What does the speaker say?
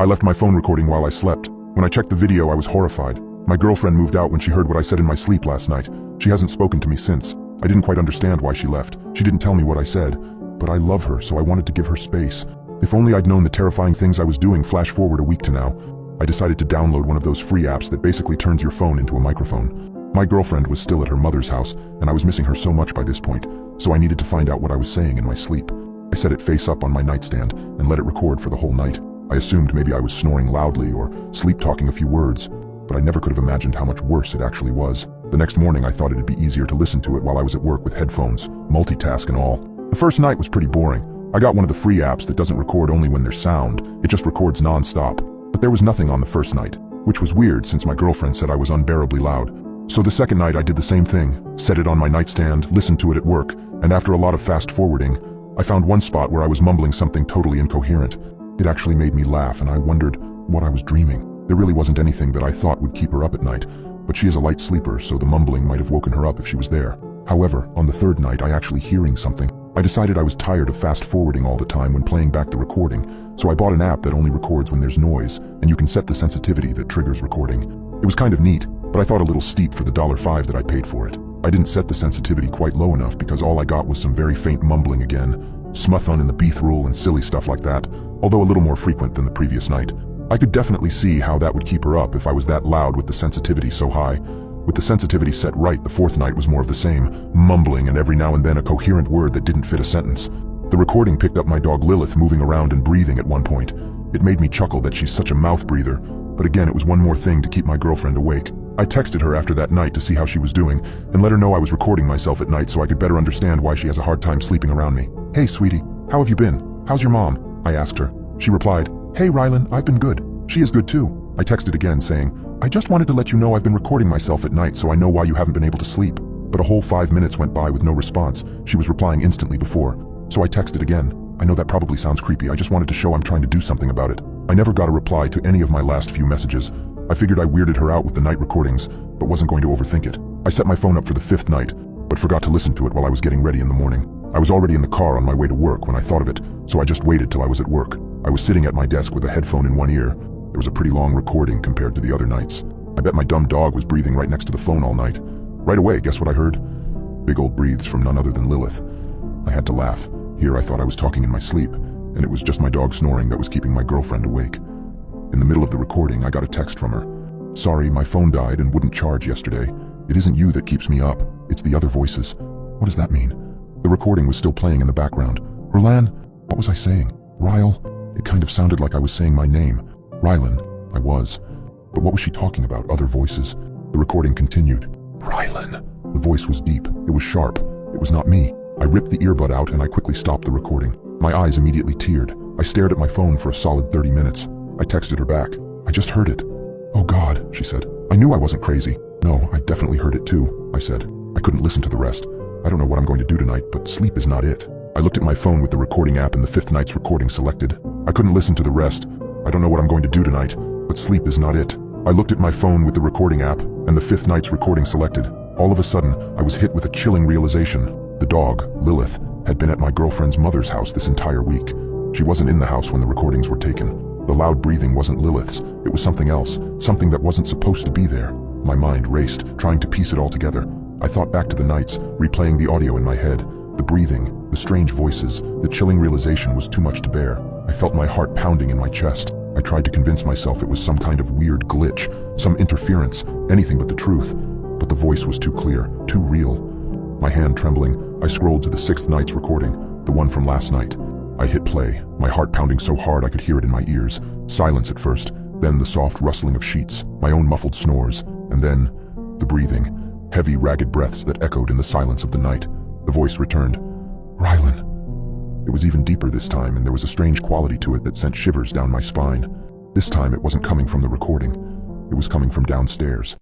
I left my phone recording while I slept. When I checked the video, I was horrified. My girlfriend moved out when she heard what I said in my sleep last night. She hasn't spoken to me since. I didn't quite understand why she left. She didn't tell me what I said. But I love her, so I wanted to give her space. If only I'd known the terrifying things I was doing. Flash forward a week to now. I decided to download one of those free apps that basically turns your phone into a microphone. My girlfriend was still at her mother's house, and I was missing her so much by this point, so I needed to find out what I was saying in my sleep. I set it face up on my nightstand and let it record for the whole night. I assumed maybe I was snoring loudly or sleep-talking a few words, but I never could have imagined how much worse it actually was. The next morning I thought it'd be easier to listen to it while I was at work with headphones, multitask and all. The first night was pretty boring. I got one of the free apps that doesn't record only when there's sound, it just records non-stop. But there was nothing on the first night, which was weird since my girlfriend said I was unbearably loud. So the second night I did the same thing, set it on my nightstand, listened to it at work, and after a lot of fast-forwarding, I found one spot where I was mumbling something totally incoherent. It actually made me laugh, and I wondered what I was dreaming. There really wasn't anything that I thought would keep her up at night, but she is a light sleeper, so the mumbling might have woken her up if she was there. However, on the third night I actually hearing something. I decided I was tired of fast-forwarding all the time when playing back the recording, so I bought an app that only records when there's noise, and you can set the sensitivity that triggers recording. It was kind of neat, but I thought a little steep for the $5 that I paid for it. I didn't set the sensitivity quite low enough because all I got was some very faint mumbling again, smuthun in the beeth rule and silly stuff like that, although a little more frequent than the previous night. I could definitely see how that would keep her up if I was that loud with the sensitivity so high. With the sensitivity set right, the fourth night was more of the same, mumbling and every now and then a coherent word that didn't fit a sentence. The recording picked up my dog Lilith moving around and breathing at one point. It made me chuckle that she's such a mouth breather, but again it was one more thing to keep my girlfriend awake. I texted her after that night to see how she was doing, and let her know I was recording myself at night so I could better understand why she has a hard time sleeping around me. "Hey sweetie, how have you been? How's your mom?" I asked her. She replied, "Hey Rylan, I've been good. She is good too." I texted again saying, "I just wanted to let you know I've been recording myself at night so I know why you haven't been able to sleep." But a whole 5 minutes went by with no response. She was replying instantly before. So I texted again. I know that probably sounds creepy, I just wanted to show I'm trying to do something about it. I never got a reply to any of my last few messages. I figured I weirded her out with the night recordings, but wasn't going to overthink it. I set my phone up for the fifth night, but forgot to listen to it while I was getting ready in the morning. I was already in the car on my way to work when I thought of it, so I just waited till I was at work. I was sitting at my desk with a headphone in one ear. There was a pretty long recording compared to the other nights. I bet my dumb dog was breathing right next to the phone all night. Right away, guess what I heard? Big old breathes from none other than Lilith. I had to laugh. Here I thought I was talking in my sleep, and it was just my dog snoring that was keeping my girlfriend awake. In the middle of the recording, I got a text from her. "Sorry, my phone died and wouldn't charge yesterday. It isn't you that keeps me up, it's the other voices." What does that mean? The recording was still playing in the background. "Rylan?" What was I saying? "Ryle?" It kind of sounded like I was saying my name. Rylan, I was. But what was she talking about? Other voices? The recording continued. "Rylan." The voice was deep. It was sharp. It was not me. I ripped the earbud out and I quickly stopped the recording. My eyes immediately teared. I stared at my phone for a solid 30 minutes. I texted her back. "I just heard it." "Oh God," she said. "I knew I wasn't crazy." "No, I definitely heard it too," I said. "I couldn't listen to the rest. I don't know what I'm going to do tonight, but sleep is not it." I looked at my phone with the recording app and the fifth night's recording selected. "I couldn't listen to the rest. I don't know what I'm going to do tonight, but sleep is not it." I looked at my phone with the recording app and the fifth night's recording selected. All of a sudden, I was hit with a chilling realization. The dog, Lilith, had been at my girlfriend's mother's house this entire week. She wasn't in the house when the recordings were taken. The loud breathing wasn't Lilith's. It was something else, something that wasn't supposed to be there. My mind raced, trying to piece it all together. I thought back to the nights, replaying the audio in my head. The breathing, the strange voices, the chilling realization was too much to bear. I felt my heart pounding in my chest. I tried to convince myself it was some kind of weird glitch, some interference, anything but the truth. But the voice was too clear, too real. My hand trembling, I scrolled to the sixth night's recording, the one from last night. I hit play, my heart pounding so hard I could hear it in my ears. Silence at first, then the soft rustling of sheets, my own muffled snores, and then the breathing, heavy, ragged breaths that echoed in the silence of the night. The voice returned. "Rylan." It was even deeper this time, and there was a strange quality to it that sent shivers down my spine. This time it wasn't coming from the recording. It was coming from downstairs.